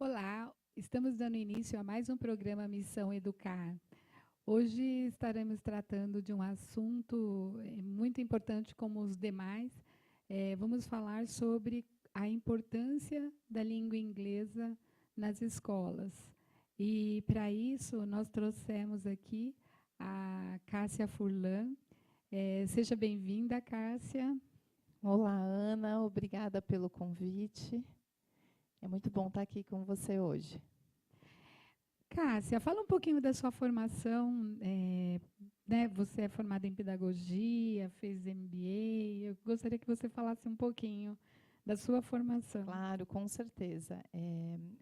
Olá, estamos dando início a mais um programa Missão Educar. Hoje estaremos tratando de um assunto muito importante como os demais. Vamos falar sobre a importância da língua inglesa nas escolas. E, para isso, nós trouxemos aqui a Cássia Furlan. Seja bem-vinda, Cássia. Olá, Ana, obrigada pelo convite. É muito bom estar aqui com você hoje. Cássia, fala um pouquinho da sua formação. Né, você é formada em pedagogia, fez MBA. Eu gostaria que você falasse um pouquinho da sua formação. Claro, com certeza.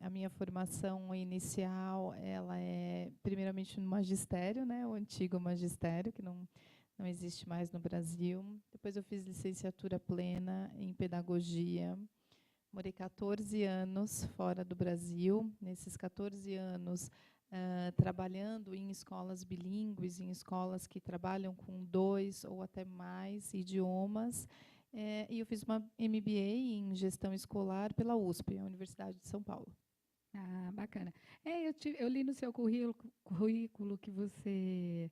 A minha formação inicial, ela é primeiramente no magistério, né, o antigo magistério, que não existe mais no Brasil. Depois eu fiz licenciatura plena em pedagogia. Morei 14 anos fora do Brasil. Nesses 14 anos, trabalhando em escolas bilíngues, em escolas que trabalham com 2 ou até mais idiomas. E eu fiz uma MBA em gestão escolar pela USP, a Universidade de São Paulo. Ah, bacana. Eu li no seu currículo que você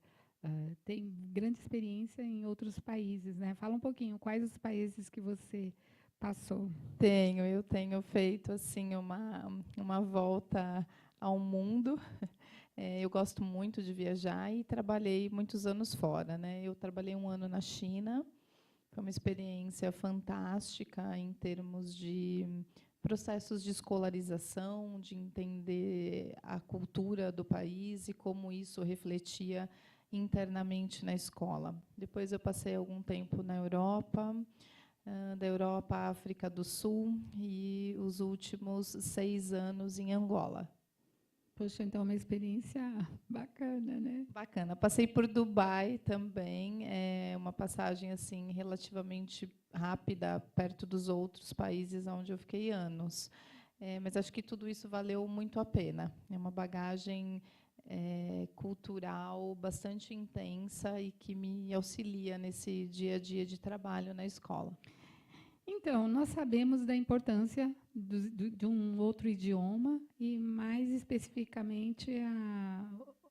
tem grande experiência em outros países, né? Fala um pouquinho, quais os países que você passou? Eu tenho feito assim uma volta ao mundo. Eu gosto muito de viajar e trabalhei muitos anos fora, né? Eu trabalhei 1 ano na China, foi uma experiência fantástica em termos de processos de escolarização, de entender a cultura do país e como isso refletia internamente na escola. Depois eu passei algum tempo na Europa, da Europa à África do Sul e os últimos 6 anos em Angola. Poxa, então é uma experiência bacana, né? Bacana. Passei por Dubai também, é uma passagem assim relativamente rápida, perto dos outros países onde eu fiquei anos. Mas acho que tudo isso valeu muito a pena. É uma bagagem cultural bastante intensa e que me auxilia nesse dia a dia de trabalho na escola. Então, nós sabemos da importância de um outro idioma e, mais especificamente,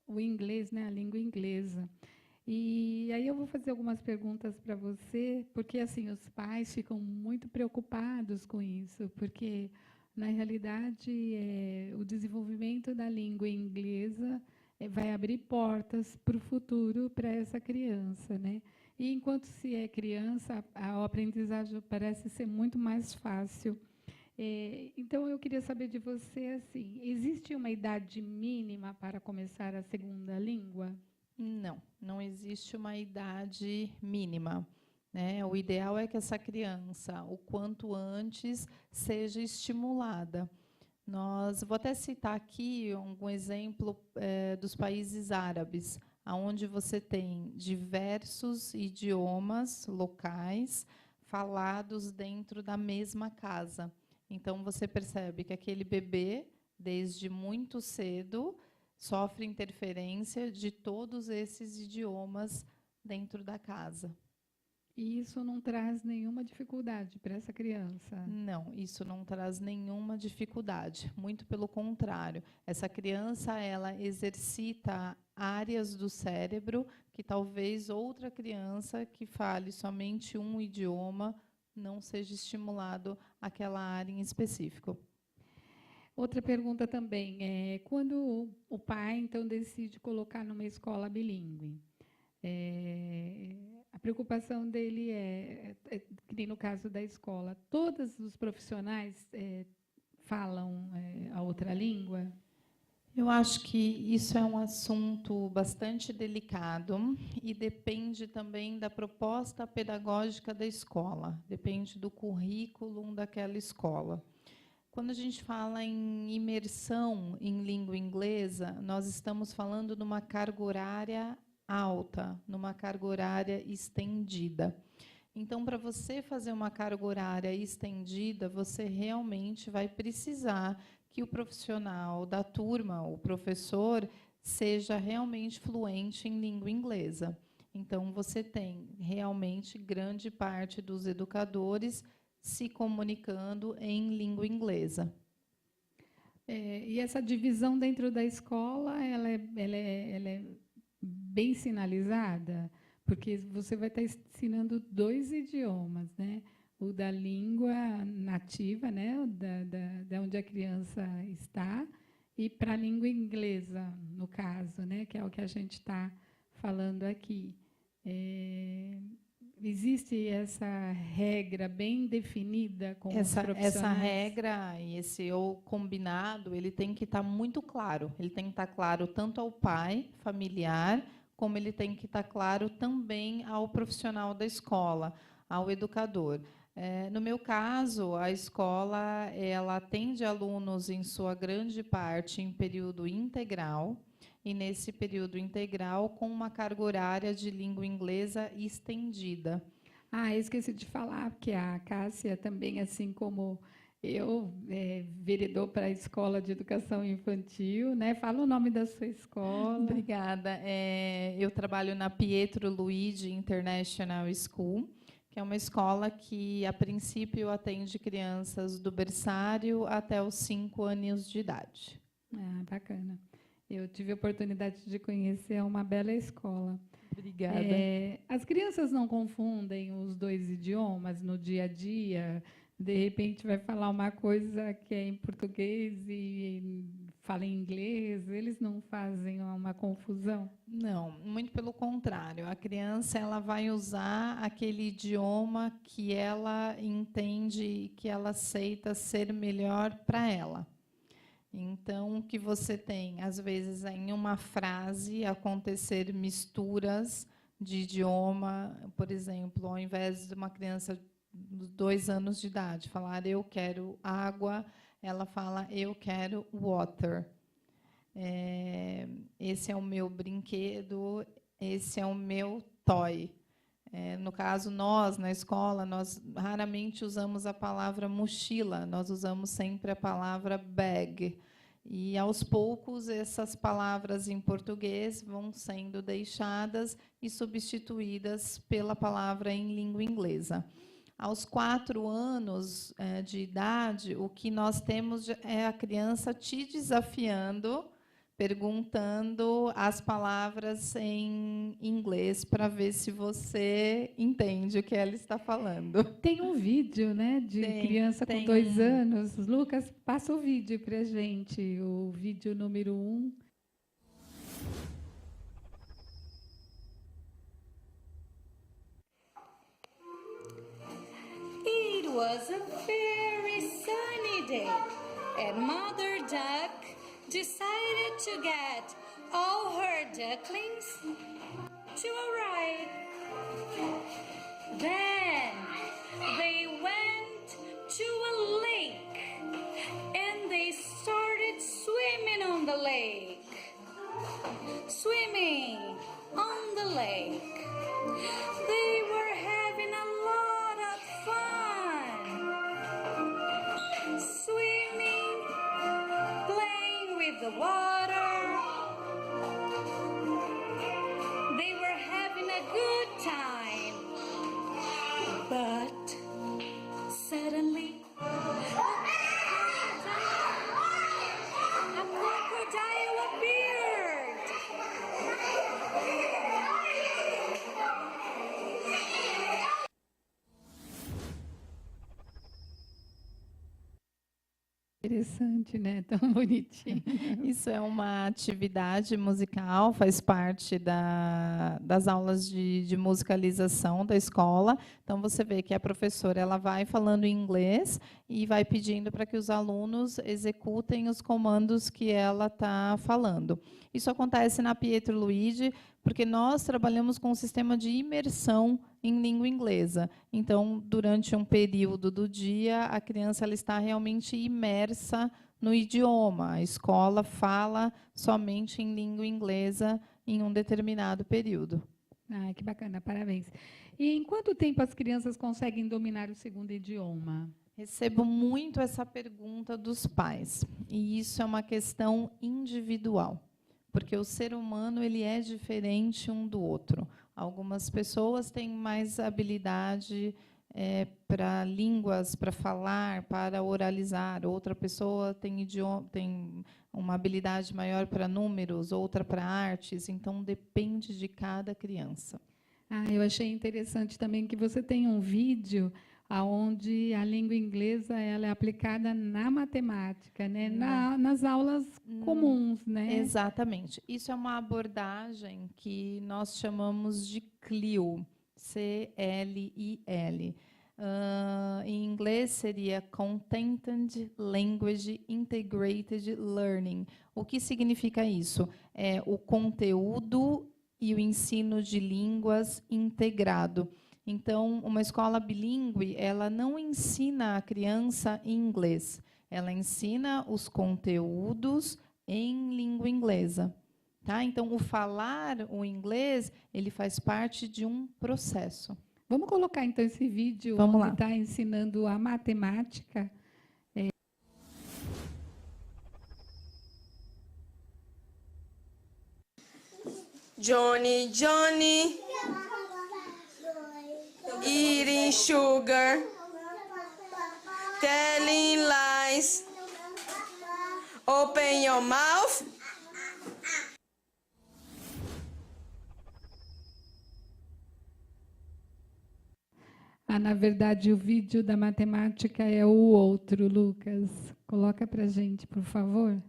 o inglês, né, a língua inglesa. E aí eu vou fazer algumas perguntas para você, porque assim os pais ficam muito preocupados com isso, porque na realidade o desenvolvimento da língua inglesa vai abrir portas para o futuro para essa criança, né? E enquanto se é criança, a aprendizagem parece ser muito mais fácil. Então, eu queria saber de você, assim, existe uma idade mínima para começar a segunda língua? Não existe uma idade mínima, né? O ideal é que essa criança, o quanto antes, seja estimulada. Vou até citar aqui um exemplo dos países árabes, onde você tem diversos idiomas locais falados dentro da mesma casa. Então, você percebe que aquele bebê, desde muito cedo, sofre interferência de todos esses idiomas dentro da casa. E isso não traz nenhuma dificuldade para essa criança? Não, isso não traz nenhuma dificuldade, muito pelo contrário. Essa criança, ela exercita áreas do cérebro que talvez outra criança que fale somente um idioma não seja estimulado aquela área em específico. Outra pergunta também é quando o pai então decide colocar numa escola bilíngue, a preocupação dele que nem no caso da escola, todos os profissionais falam a outra língua? Eu acho que isso é um assunto bastante delicado e depende também da proposta pedagógica da escola, depende do currículo daquela escola. Quando a gente fala em imersão em língua inglesa, nós estamos falando numa carga horária alta, numa carga horária estendida. Então, para você fazer uma carga horária estendida, você realmente vai precisar que o profissional da turma, o professor, seja realmente fluente em língua inglesa. Então, você tem realmente grande parte dos educadores se comunicando em língua inglesa. E essa divisão dentro da escola, ela é bem sinalizada, porque você vai estar ensinando 2 idiomas, né? O da língua nativa, né? Da onde a criança está, e para a língua inglesa, no caso, né? Que é o que a gente está falando aqui. Existe essa regra bem definida com os profissionais? Essa regra e esse ou combinado, ele tem que estar muito claro. Ele tem que estar claro tanto ao pai familiar, como ele tem que estar claro também ao profissional da escola, ao educador. No meu caso, a escola ela atende alunos, em sua grande parte, em período integral, e nesse período integral com uma carga horária de língua inglesa estendida. Eu esqueci de falar que a Cássia também, assim como eu, vereador para a Escola de Educação Infantil, né? Fala o nome da sua escola. Obrigada. Eu trabalho na Pietro Luigi International School, que é uma escola que, a princípio, atende crianças do berçário até os 5 anos de idade. Bacana. Eu tive a oportunidade de conhecer uma bela escola. Obrigada. As crianças não confundem os 2 idiomas no dia a dia? De repente, vai falar uma coisa que é em português e fala em inglês, eles não fazem uma confusão? Não, muito pelo contrário. A criança ela vai usar aquele idioma que ela entende e que ela aceita ser melhor para ela. Então, o que você tem, às vezes, em uma frase, acontecer misturas de idioma, por exemplo, ao invés de uma criança de 2 anos de idade falar eu quero água, ela fala eu quero water. Esse é o meu brinquedo, esse é o meu toy. No caso, nós, na escola, nós raramente usamos a palavra mochila, nós usamos sempre a palavra bag. E, aos poucos, essas palavras em português vão sendo deixadas e substituídas pela palavra em língua inglesa. Aos 4 anos de idade, o que nós temos é a criança te desafiando, perguntando as palavras em inglês para ver se você entende o que ela está falando. Tem um vídeo, né, de criança com 2 anos. Lucas, passa o vídeo para a gente, o vídeo número 1. It was a very sunny day, and Mother Duck decided to get all her ducklings to a ride. Then they went to a lake and they started swimming on the lake. Swimming on the lake. They were having a lot of fun. Swimming, playing with the water. They were having a good time. But suddenly, a crocodile appeared. Interessante, né? Tão bonitinho. Isso é uma atividade musical, faz parte das aulas de musicalização da escola. Então, você vê que a professora ela vai falando em inglês e vai pedindo para que os alunos executem os comandos que ela está falando. Isso acontece na Pietro Luigi, porque nós trabalhamos com um sistema de imersão em língua inglesa. Então, durante um período do dia, a criança ela está realmente imersa no idioma. A escola fala somente em língua inglesa em um determinado período. Que bacana, parabéns. E em quanto tempo as crianças conseguem dominar o segundo idioma? Recebo muito essa pergunta dos pais, e isso é uma questão individual, porque o ser humano ele é diferente um do outro. Algumas pessoas têm mais habilidade para línguas, para falar, para oralizar. Outra pessoa tem uma habilidade maior para números, outra para artes. Então, depende de cada criança. Eu achei interessante também que você tem um vídeo onde a língua inglesa ela é aplicada na matemática, né? Nas aulas comuns, né? Exatamente. Isso é uma abordagem que nós chamamos de CLIL, C-L-I-L. Em inglês seria Content Language Integrated Learning. O que significa isso? É o conteúdo e o ensino de línguas integrado. Então, uma escola bilíngue, ela não ensina a criança em inglês, ela ensina os conteúdos em língua inglesa. Tá? Então, o falar o inglês, ele faz parte de um processo. Vamos colocar, então, esse vídeo Vamos onde lá. está ensinando a matemática. Johnny, Johnny, eating sugar, telling lies. Open your mouth. Na verdade, o vídeo da matemática é o outro, Lucas. Coloca para a gente, por favor.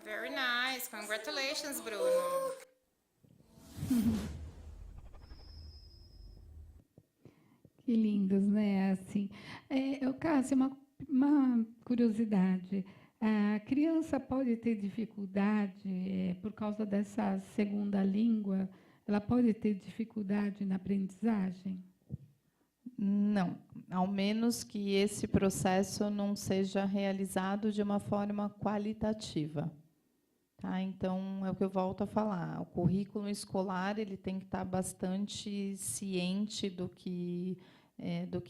Very nice. Congratulations, Bruno. Que lindos, né? Assim, Cássia, uma curiosidade. A criança pode ter dificuldade por causa dessa segunda língua? Ela pode ter dificuldade na aprendizagem? Não, ao menos que esse processo não seja realizado de uma forma qualitativa. Tá? Então, é o que eu volto a falar. O currículo escolar ele tem que estar bastante ciente do que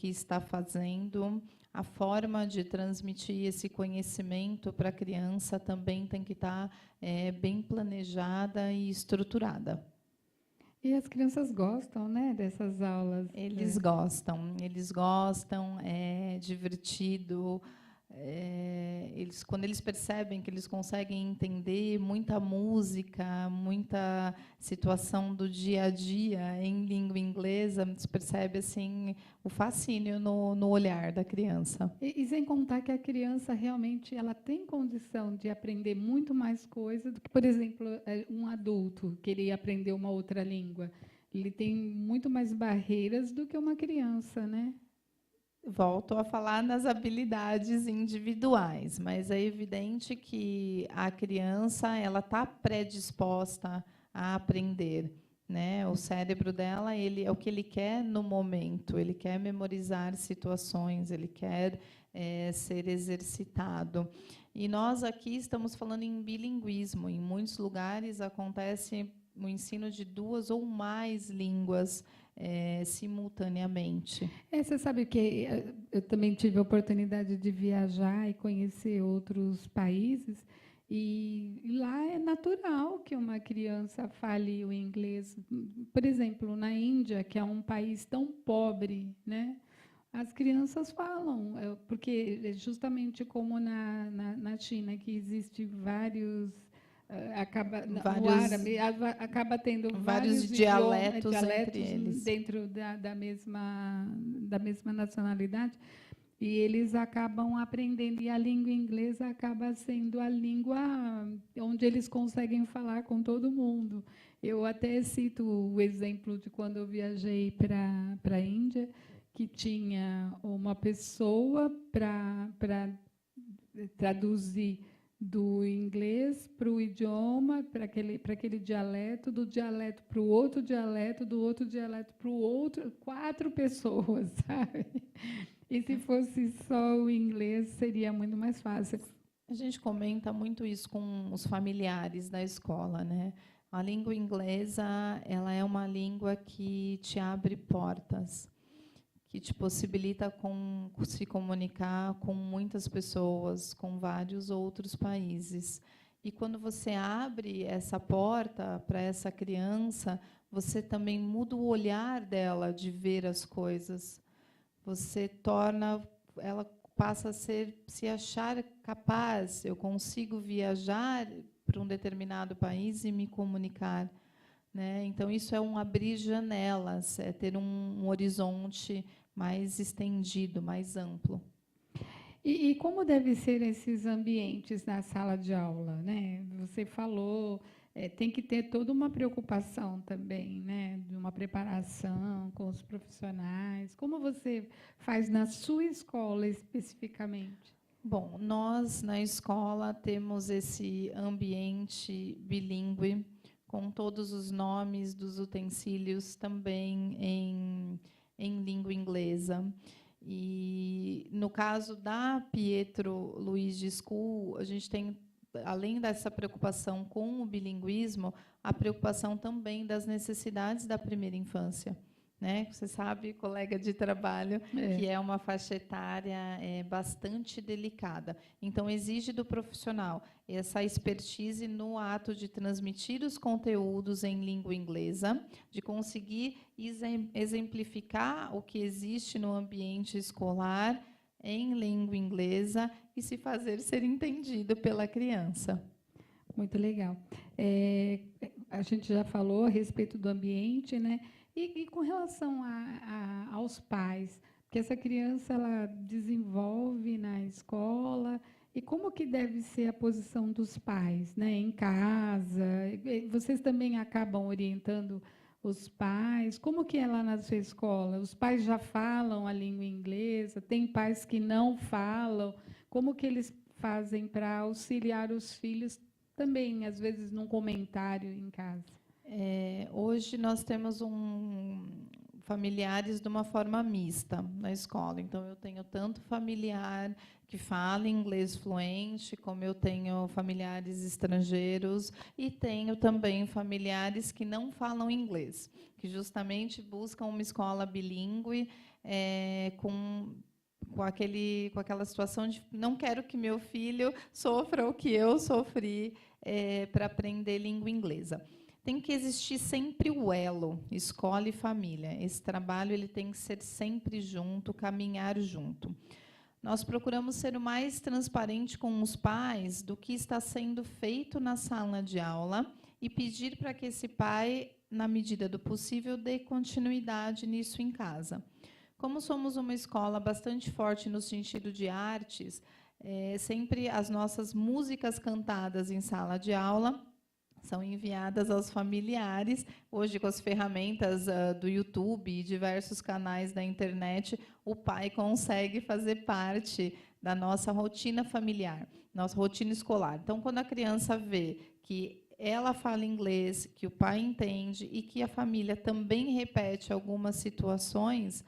está fazendo. A forma de transmitir esse conhecimento para a criança também tem que estar bem planejada e estruturada. E as crianças gostam, né, dessas aulas? Eles gostam, é divertido. Quando eles percebem que eles conseguem entender muita música, muita situação do dia a dia em língua inglesa, se percebe assim o fascínio no olhar da criança. E sem contar que a criança realmente ela tem condição de aprender muito mais coisa do que, por exemplo, um adulto querer aprender uma outra língua. Ele tem muito mais barreiras do que uma criança, né? Volto a falar nas habilidades individuais, mas é evidente que a criança ela está predisposta a aprender, né? O cérebro dela é o que ele quer no momento, ele quer memorizar situações, ele quer ser exercitado. E nós aqui estamos falando em bilinguismo. Em muitos lugares acontece o ensino de 2 ou mais línguas simultaneamente. Você sabe que eu também tive a oportunidade de viajar e conhecer outros países, e lá é natural que uma criança fale o inglês. Por exemplo, na Índia, que é um país tão pobre, né? As crianças falam, porque justamente como na China, que existe vários... no árabe acaba tendo vários dialetos entre eles dentro da mesma nacionalidade, e eles acabam aprendendo, e a língua inglesa acaba sendo a língua onde eles conseguem falar com todo mundo. Eu até cito o exemplo de quando eu viajei para a Índia, que tinha uma pessoa para traduzir do inglês para o idioma, para aquele dialeto, do dialeto para o outro dialeto, do outro dialeto para o outro, 4 pessoas, sabe? E se fosse só o inglês, seria muito mais fácil. A gente comenta muito isso com os familiares da escola, né? A língua inglesa, ela é uma língua que te abre portas, que te possibilita se comunicar com muitas pessoas, com vários outros países. E quando você abre essa porta para essa criança, você também muda o olhar dela de ver as coisas. Ela passa a se achar capaz, eu consigo viajar para um determinado país e me comunicar, né? Então, isso é um abrir janelas, é ter um horizonte mais estendido, mais amplo. E como devem ser esses ambientes na sala de aula, né? Você falou, tem que ter toda uma preocupação também, né? De uma preparação com os profissionais. Como você faz na sua escola especificamente? Bom, nós na escola temos esse ambiente bilíngue, com todos os nomes dos utensílios também em língua inglesa. E, no caso da Pietro Luigi School, a gente tem, além dessa preocupação com o bilinguismo, a preocupação também das necessidades da primeira infância, né? Você sabe, colega de trabalho, que é uma faixa etária bastante delicada. Então, exige do profissional essa expertise no ato de transmitir os conteúdos em língua inglesa, de conseguir exemplificar o que existe no ambiente escolar em língua inglesa e se fazer ser entendido pela criança. Muito legal. A gente já falou a respeito do ambiente, né? E com relação aos pais, porque essa criança ela desenvolve na escola, e como que deve ser a posição dos pais, né, em casa? Vocês também acabam orientando os pais? Como que é lá na sua escola? Os pais já falam a língua inglesa? Tem pais que não falam? Como que eles fazem para auxiliar os filhos também, às vezes, num comentário em casa? Hoje nós temos familiares de uma forma mista na escola. Então, eu tenho tanto familiar que fala inglês fluente, como eu tenho familiares estrangeiros, e tenho também familiares que não falam inglês, que justamente buscam uma escola bilíngue com aquela situação de não quero que meu filho sofra o que eu sofri para aprender língua inglesa. Tem que existir sempre o elo, escola e família. Esse trabalho ele tem que ser sempre junto, caminhar junto. Nós procuramos ser o mais transparente com os pais do que está sendo feito na sala de aula e pedir para que esse pai, na medida do possível, dê continuidade nisso em casa. Como somos uma escola bastante forte no sentido de artes, sempre as nossas músicas cantadas em sala de aula são enviadas aos familiares. Hoje, com as ferramentas do YouTube e diversos canais da internet, o pai consegue fazer parte da nossa rotina familiar, nossa rotina escolar. Então, quando a criança vê que ela fala inglês, que o pai entende e que a família também repete algumas situações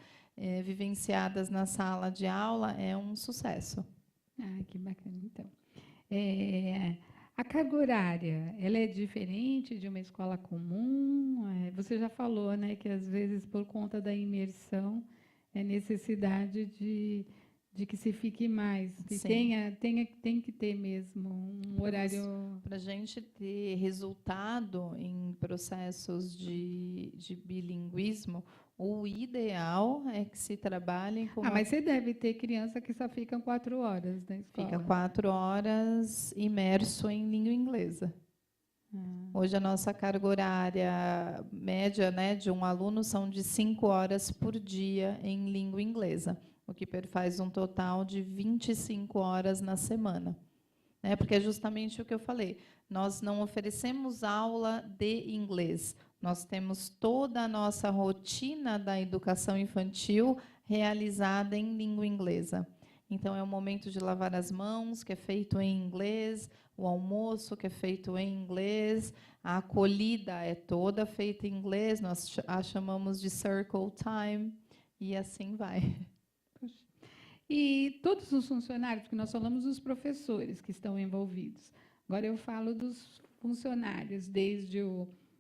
vivenciadas na sala de aula, é um sucesso. Que bacana, então. A carga horária, ela é diferente de uma escola comum? Você já falou, né, que, às vezes, por conta da imersão, é necessidade de que se fique mais, que tem que ter mesmo um horário... Para a gente ter resultado em processos de bilinguismo, o ideal é que se trabalhe com... Mas você deve ter criança que só ficam 4 horas na escola. Fica 4 horas imerso em língua inglesa. Hoje, a nossa carga horária média, né, de um aluno são de 5 horas por dia em língua inglesa, o que faz um total de 25 horas na semana. Porque é justamente o que eu falei, nós não oferecemos aula de inglês, nós temos toda a nossa rotina da educação infantil realizada em língua inglesa. Então, é o momento de lavar as mãos, que é feito em inglês, o almoço, que é feito em inglês, a acolhida é toda feita em inglês, nós a chamamos de circle time, e assim vai. E todos os funcionários, porque nós falamos dos professores que estão envolvidos. Agora eu falo dos funcionários, desde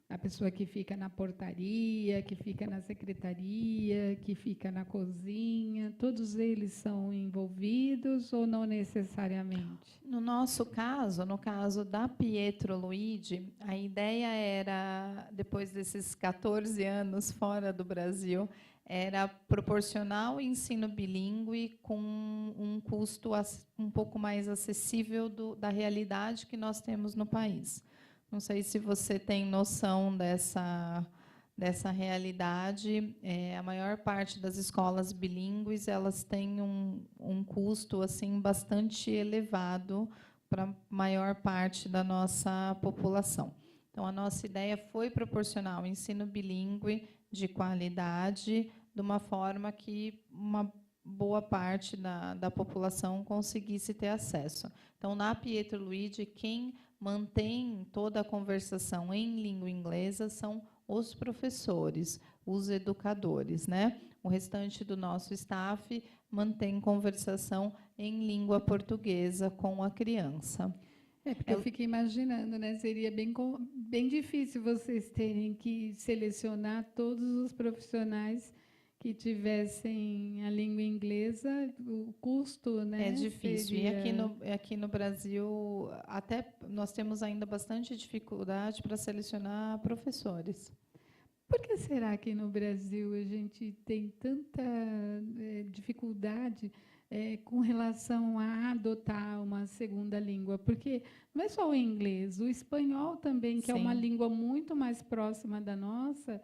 a pessoa que fica na portaria, que fica na secretaria, que fica na cozinha, todos eles são envolvidos ou não necessariamente? No nosso caso, no caso da Pietro Luigi, a ideia era, depois desses 14 anos fora do Brasil, era proporcionar o ensino bilíngue com um custo um pouco mais acessível da realidade que nós temos no país. Não sei se você tem noção dessa realidade. A maior parte das escolas bilíngues elas têm um custo assim bastante elevado para a maior parte da nossa população. Então, a nossa ideia foi proporcionar um ensino bilíngue de qualidade, de uma forma que uma boa parte da população conseguisse ter acesso. Então, na Pietro Luigi, quem mantém toda a conversação em língua inglesa são os professores, os educadores, né? O restante do nosso staff mantém conversação em língua portuguesa com a criança. Porque eu fiquei imaginando, né? Seria bem difícil vocês terem que selecionar todos os profissionais que tivessem a língua inglesa, o custo, né? É difícil. Seria... E aqui no Brasil, até nós temos ainda bastante dificuldade para selecionar professores. Por que será que no Brasil a gente tem tanta dificuldade com relação a adotar uma segunda língua? Porque não é só o inglês, o espanhol também, que Sim. é uma língua muito mais próxima da nossa,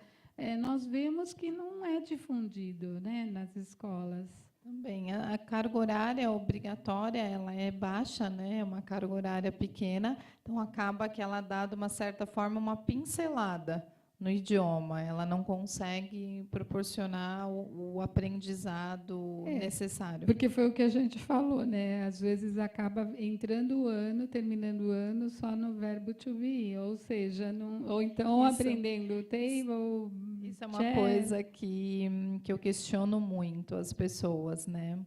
nós vemos que não é difundido, né, nas escolas. Também a carga horária obrigatória ela é baixa, né? É uma carga horária pequena, então acaba que ela dá de uma certa forma uma pincelada no idioma, ela não consegue proporcionar o aprendizado necessário. Porque foi o que a gente falou, né? Às vezes acaba entrando o ano, terminando o ano só no verbo to be, ou seja, ou então aprendendo o table. Isso é uma coisa que eu questiono muito as pessoas, né?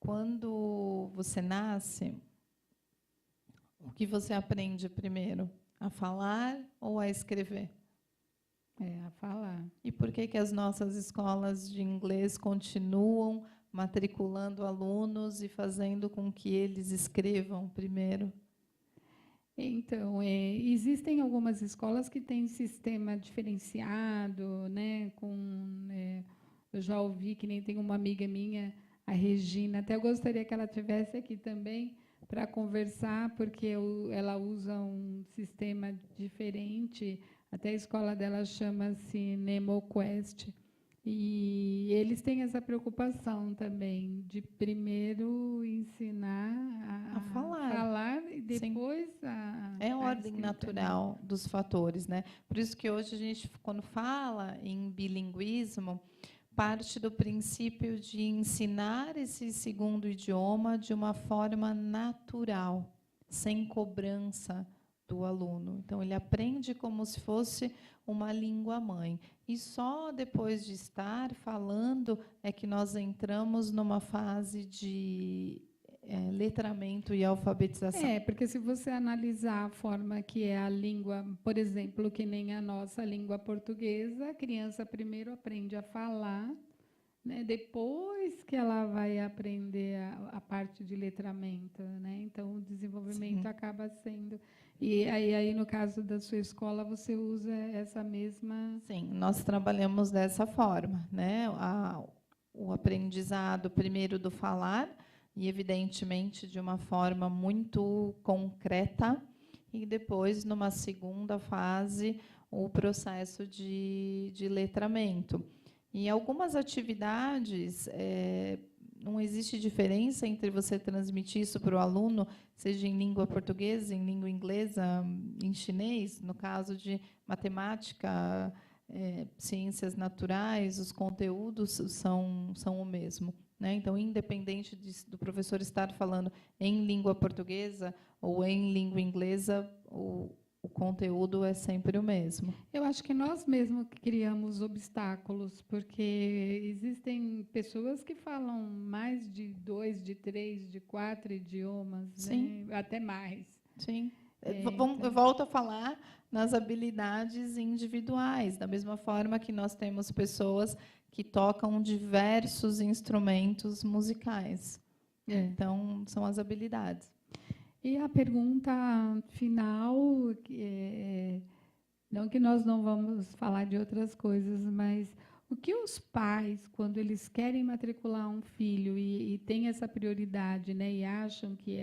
Quando você nasce, o que você aprende primeiro? A falar ou a escrever? A falar. E por que as nossas escolas de inglês continuam matriculando alunos e fazendo com que eles escrevam primeiro? Então, existem algumas escolas que têm sistema diferenciado, né? Eu já ouvi que nem tem uma amiga minha, a Regina, até eu gostaria que ela estivesse aqui também para conversar, porque ela usa um sistema diferente. Até a escola dela chama-se NemoQuest. E eles têm essa preocupação também de primeiro ensinar a falar e depois É a ordem escrita, natural dos fatores, né? Por isso que hoje a gente, quando fala em bilinguismo, parte do princípio de ensinar esse segundo idioma de uma forma natural, sem cobrança do aluno. Então, ele aprende como se fosse uma língua-mãe. E só depois de estar falando é que nós entramos numa fase de letramento e alfabetização. Porque se você analisar a forma que é a língua, por exemplo, que nem a nossa língua portuguesa, a criança primeiro aprende a falar, né, depois que ela vai aprender a parte de letramento, né? Então, o desenvolvimento acaba sendo... E aí, no caso da sua escola, você usa essa mesma... Sim, nós trabalhamos dessa forma, né? O aprendizado primeiro do falar, e evidentemente de uma forma muito concreta, e depois, numa segunda fase, o processo de letramento. Em algumas atividades, não existe diferença entre você transmitir isso para o aluno, seja em língua portuguesa, em língua inglesa, em chinês, no caso de matemática, ciências naturais, os conteúdos são o mesmo, né? Então, independente do professor estar falando em língua portuguesa ou em língua inglesa, o conteúdo é sempre o mesmo. Eu acho que nós mesmos criamos obstáculos, porque existem pessoas que falam mais de 2, de 3, de 4 idiomas, Sim. né? Até mais. Sim. Então. Eu volto a falar nas habilidades individuais, da mesma forma que nós temos pessoas que tocam diversos instrumentos musicais. Então, são as habilidades. E a pergunta final, não que nós não vamos falar de outras coisas, mas o que os pais, quando eles querem matricular um filho e têm essa prioridade, né, e acham que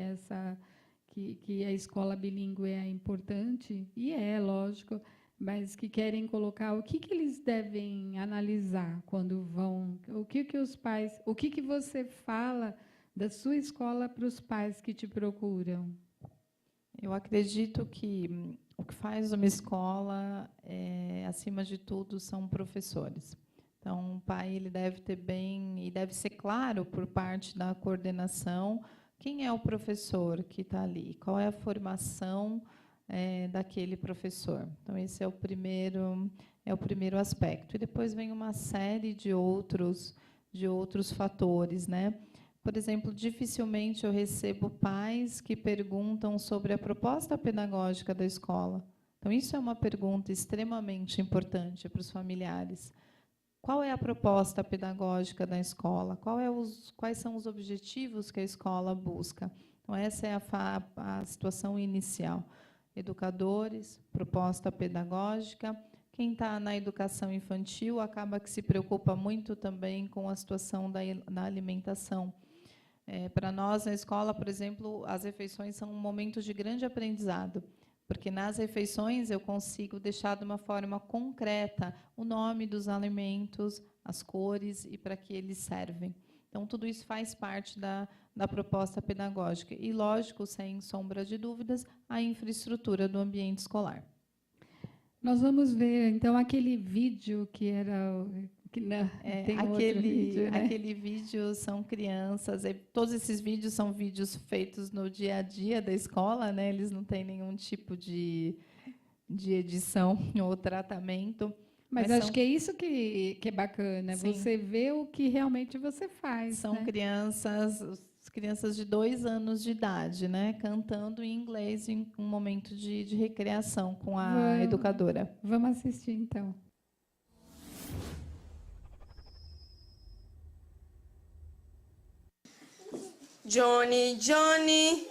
que a escola bilíngue é importante, e lógico, mas que querem colocar, o que eles devem analisar quando vão, o que os pais, o que você fala da sua escola para os pais que te procuram? Eu acredito que o que faz uma escola, acima de tudo, são professores. Então, o pai ele deve ter e deve ser claro por parte da coordenação quem é o professor que está ali, qual é a formação daquele professor. Então, esse é o primeiro aspecto. E depois vem uma série de outros fatores, né? Por exemplo, dificilmente eu recebo pais que perguntam sobre a proposta pedagógica da escola. Então, isso é uma pergunta extremamente importante para os familiares. Qual é a proposta pedagógica da escola? Quais são os objetivos que a escola busca? Então, essa é a situação inicial. Educadores, proposta pedagógica. Quem está na educação infantil acaba que se preocupa muito também com a situação da alimentação. Para nós, na escola, por exemplo, as refeições são um momento de grande aprendizado, porque nas refeições eu consigo deixar de uma forma concreta o nome dos alimentos, as cores e para que eles servem. Então, tudo isso faz parte da proposta pedagógica. E, lógico, sem sombra de dúvidas, a infraestrutura do ambiente escolar. Nós vamos ver, então, aquele vídeo que era... tem outro vídeo, né? Aquele vídeo são crianças, todos esses vídeos são vídeos feitos no dia a dia da escola, né? Eles não têm nenhum tipo de edição ou tratamento. Mas acho que é isso que é bacana, Sim. Você vê o que realmente você faz. São né? crianças de 2 anos de idade, né? Cantando em inglês em um momento de recreação com a educadora. Vamos assistir, então. Johnny, Johnny,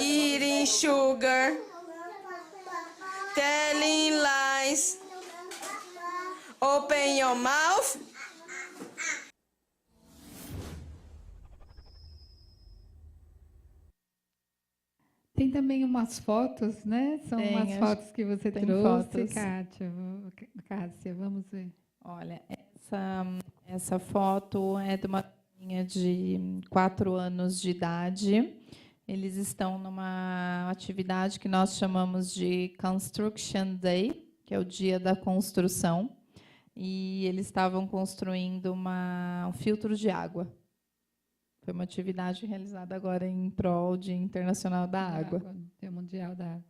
eating sugar, telling lies. Open your mouth. Tem também umas fotos, né? São umas fotos que você trouxe, Cássia, vamos ver. Olha, essa foto é de uma menina de 4 anos de idade. Eles estão numa atividade que nós chamamos de Construction Day, que é o dia da construção. E eles estavam construindo um filtro de água. Foi uma atividade realizada agora em prol Dia Internacional da Água. Dia Mundial da Água.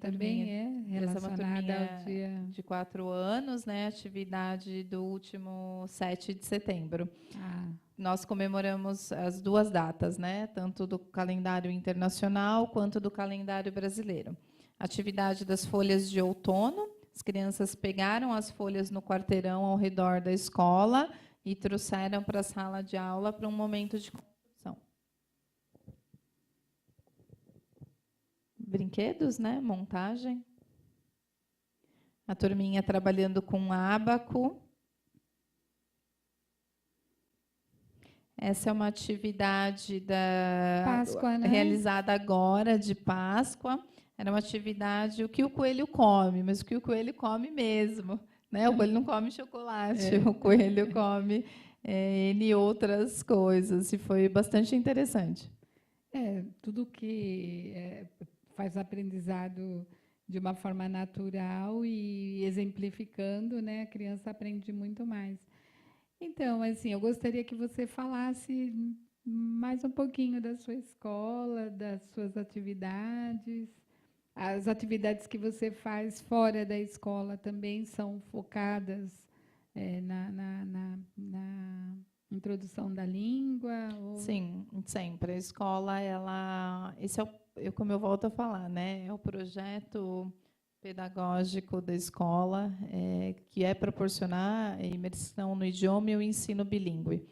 Também é relacionada ao dia de 4 anos, né? Atividade do último 7 de setembro. Nós comemoramos as 2 datas, né? Tanto do calendário internacional quanto do calendário brasileiro. Atividade das folhas de outono. As crianças pegaram as folhas no quarteirão ao redor da escola e trouxeram para a sala de aula para um momento de construção. Brinquedos, né? Montagem. A turminha trabalhando com ábaco. Essa é uma atividade Páscoa, né? realizada agora, de Páscoa. Era uma atividade, o que o coelho come, mas o que o coelho come mesmo. Né? O coelho não come chocolate, o coelho come N outras coisas. E foi bastante interessante. Tudo que faz o aprendizado de uma forma natural e exemplificando, né, a criança aprende muito mais. Então, assim, eu gostaria que você falasse mais um pouquinho da sua escola, das suas atividades. As atividades que você faz fora da escola também são focadas na introdução da língua? Ou... Sim, sempre. A escola, esse é como eu volto a falar, né? É o projeto pedagógico da escola, que é proporcionar a imersão no idioma e o ensino bilíngue.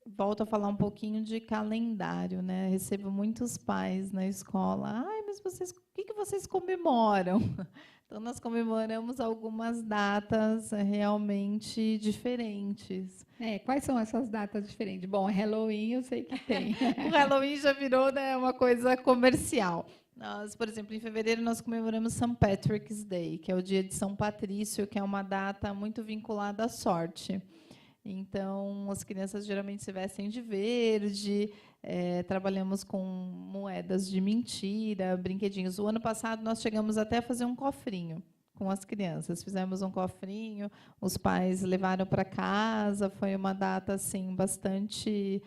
Volto a falar um pouquinho de calendário, né? Recebo muitos pais na escola. Ai, mas vocês, o que vocês comemoram? Então, nós comemoramos algumas datas realmente diferentes. Quais são essas datas diferentes? Bom, Halloween eu sei que tem. O Halloween já virou, né, uma coisa comercial. Nós, por exemplo, em fevereiro nós comemoramos St. Patrick's Day, que é o dia de São Patrício, que é uma data muito vinculada à sorte. Então, as crianças geralmente se vestem de verde, trabalhamos com moedas de mentira, brinquedinhos. O ano passado, nós chegamos até a fazer um cofrinho com as crianças. Fizemos um cofrinho, os pais levaram para casa, foi uma data assim, bastante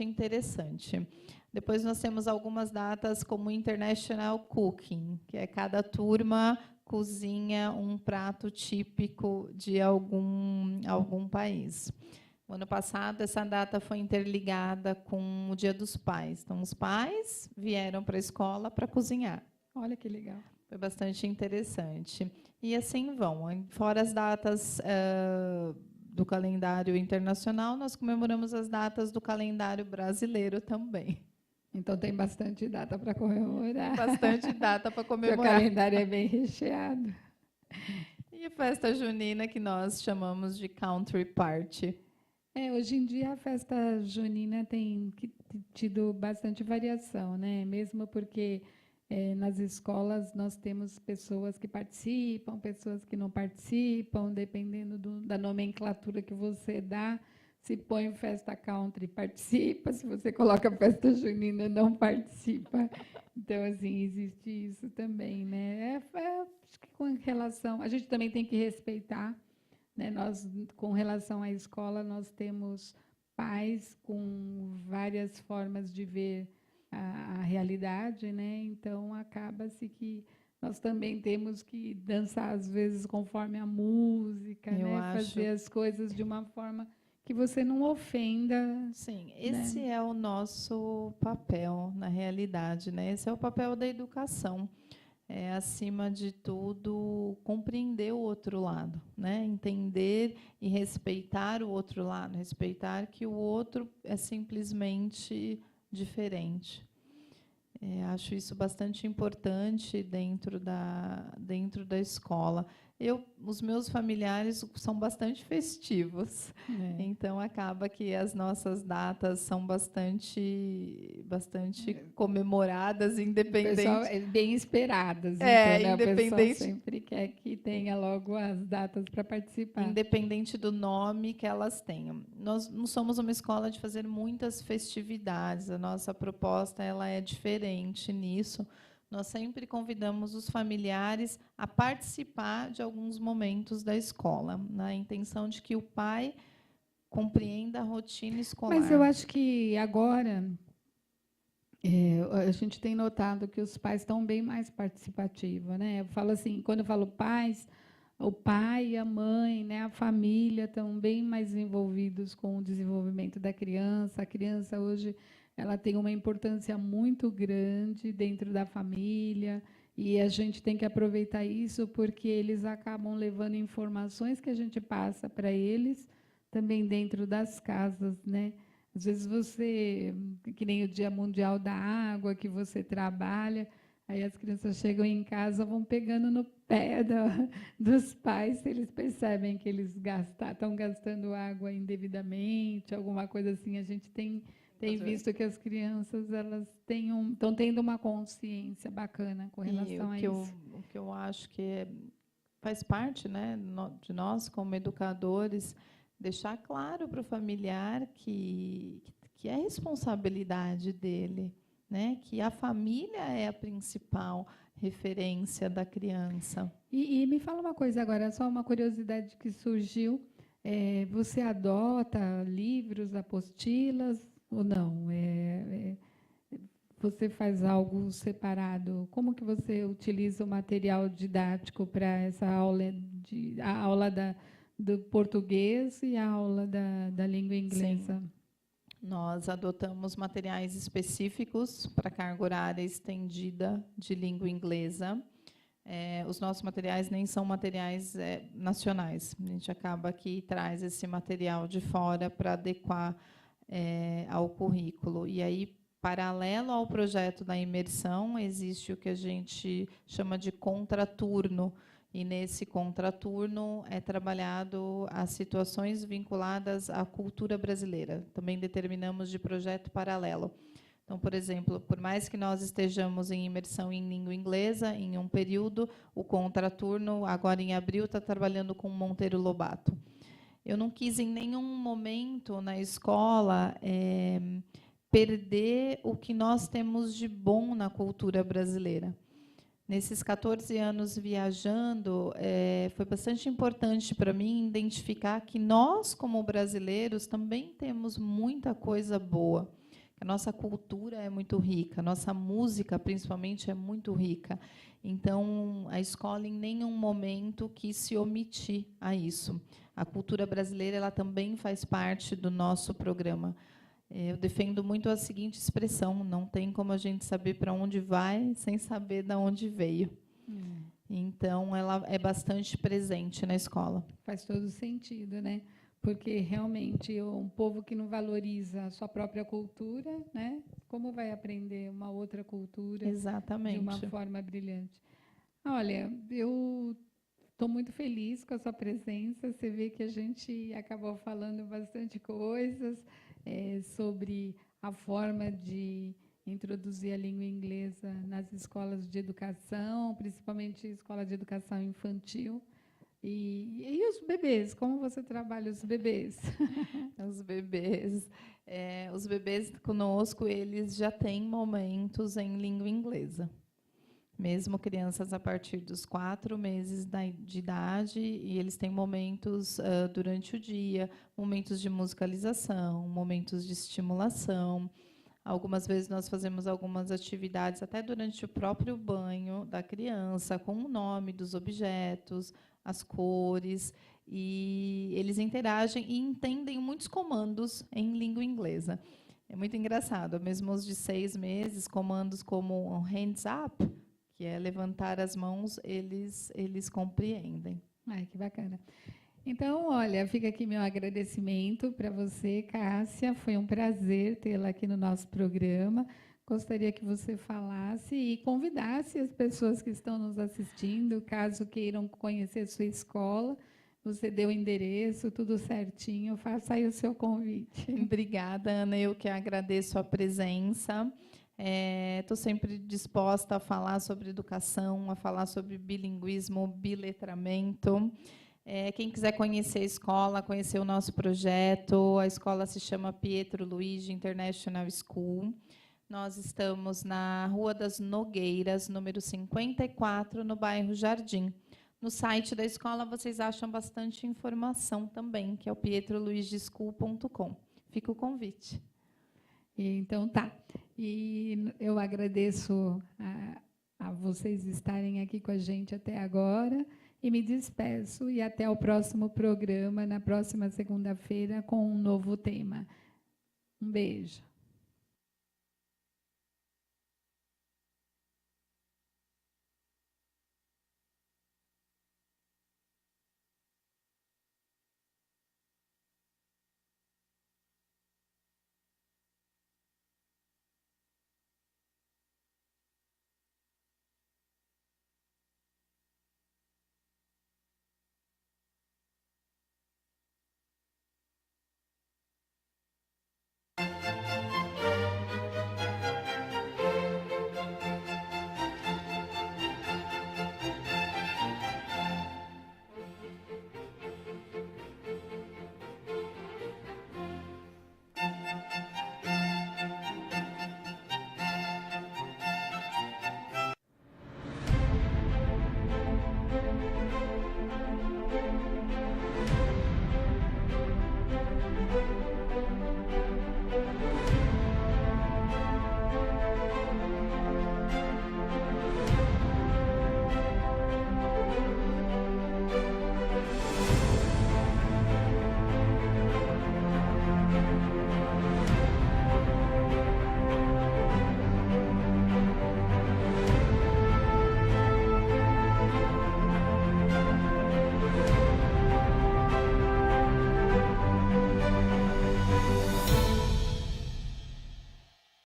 interessante. Depois, nós temos algumas datas como International Cooking, que é cada turma cozinha um prato típico de algum país. No ano passado, essa data foi interligada com o Dia dos Pais. Então, os pais vieram para a escola para cozinhar. Olha que legal. Foi bastante interessante. E assim vão. Fora as datas do calendário internacional, nós comemoramos as datas do calendário brasileiro também. Então, tem bastante data para comemorar. Bastante data para comemorar. O calendário é bem recheado. E a festa junina, que nós chamamos de Country Party. Hoje em dia, a festa junina tem tido bastante variação, né? Mesmo porque nas escolas nós temos pessoas que participam, pessoas que não participam, dependendo da nomenclatura que você dá. Se põe festa country, participa. Se você coloca festa junina, não participa. Então, assim, existe isso também, né? Acho que com relação... A gente também tem que respeitar, né? Nós, com relação à escola, nós temos pais com várias formas de ver a realidade, né? Então, acaba-se que nós também temos que dançar, às vezes, conforme a música, né? Fazer as coisas de uma forma... que você não ofenda. Sim, esse é o nosso papel, na realidade, né? Esse é o papel da educação. Acima de tudo, compreender o outro lado, né? Entender e respeitar o outro lado, respeitar que o outro é simplesmente diferente. Acho isso bastante importante dentro da escola. Os meus familiares são bastante festivos, então acaba que as nossas datas são bastante comemoradas, independente. O pessoal bem esperadas, então, né? Independente. O pessoal sempre quer que tenha logo as datas para participar. Independente do nome que elas tenham. Nós não somos uma escola de fazer muitas festividades, a nossa proposta ela é diferente nisso. Nós sempre convidamos os familiares a participar de alguns momentos da escola, na intenção de que o pai compreenda a rotina escolar. Mas eu acho que agora a gente tem notado que os pais estão bem mais participativos, né? Eu falo assim, quando eu falo pais, o pai, a mãe, né, a família estão bem mais envolvidos com o desenvolvimento da criança. A criança hoje ela tem uma importância muito grande dentro da família e a gente tem que aproveitar isso porque eles acabam levando informações que a gente passa para eles também dentro das casas, né? Às vezes você, que nem o Dia Mundial da Água, que você trabalha, aí as crianças chegam em casa, vão pegando no pé dos pais, se eles percebem que eles estão gastando água indevidamente, alguma coisa assim. A gente tem visto que as crianças elas estão tendo uma consciência bacana com relação a isso. O que eu acho que faz parte, né, de nós, como educadores, deixar claro para o familiar que é responsabilidade dele, né, que a família é a principal referência da criança. E me fala uma coisa agora, só uma curiosidade que surgiu. Você adota livros, apostilas ou não? Você faz algo separado? Como que você utiliza o material didático para essa aula, a aula do português e a aula da língua inglesa? Sim. Nós adotamos materiais específicos para carga horária estendida de língua inglesa. Os nossos materiais nem são materiais nacionais. A gente acaba que traz esse material de fora para adequar ao currículo. E aí, paralelo ao projeto da imersão, existe o que a gente chama de contraturno. E nesse contraturno é trabalhado as situações vinculadas à cultura brasileira. Também determinamos de projeto paralelo. Então, por exemplo, por mais que nós estejamos em imersão em língua inglesa, em um período, o contraturno, agora em abril, está trabalhando com Monteiro Lobato. Eu não quis, em nenhum momento na escola, perder o que nós temos de bom na cultura brasileira. Nesses 14 anos viajando, foi bastante importante para mim identificar que nós, como brasileiros, também temos muita coisa boa. A nossa cultura é muito rica, a nossa música, principalmente, é muito rica. Então, a escola, em nenhum momento, quis se omitir a isso. A cultura brasileira ela também faz parte do nosso programa. Eu defendo muito a seguinte expressão: não tem como a gente saber para onde vai sem saber de onde veio. Então, ela é bastante presente na escola. Faz todo sentido, né? Porque, realmente, um povo que não valoriza a sua própria cultura, né? Como vai aprender uma outra cultura Exatamente. de uma forma brilhante? Olha, eu estou muito feliz com a sua presença. Você vê que a gente acabou falando bastante coisas sobre a forma de introduzir a língua inglesa nas escolas de educação, principalmente escola de educação infantil. E os bebês? Como você trabalha os bebês? Os bebês conosco, eles já têm momentos em língua inglesa. Mesmo crianças a partir dos 4 meses de idade, e eles têm momentos durante o dia, momentos de musicalização, momentos de estimulação. Algumas vezes nós fazemos algumas atividades até durante o próprio banho da criança, com o nome dos objetos, as cores, e eles interagem e entendem muitos comandos em língua inglesa. É muito engraçado, mesmo os de 6 meses, comandos como hands up, que é levantar as mãos, eles compreendem. Ai, que bacana. Então, olha, fica aqui meu agradecimento para você, Cássia. Foi um prazer tê-la aqui no nosso programa. Gostaria que você falasse e convidasse as pessoas que estão nos assistindo, caso queiram conhecer sua escola. Você deu o endereço, tudo certinho. Faça aí o seu convite. Obrigada, Ana. Eu que agradeço a presença. Estou sempre disposta a falar sobre educação, a falar sobre bilinguismo, biletramento. Quem quiser conhecer a escola, conhecer o nosso projeto, a escola se chama Pietro Luigi International School. Nós estamos na Rua das Nogueiras, número 54, no bairro Jardim. No site da escola vocês acham bastante informação também, que é o pietroluigischool.com. Fica o convite. Então, tá. E eu agradeço a vocês estarem aqui com a gente até agora e me despeço e até o próximo programa, na próxima segunda-feira, com um novo tema. Um beijo.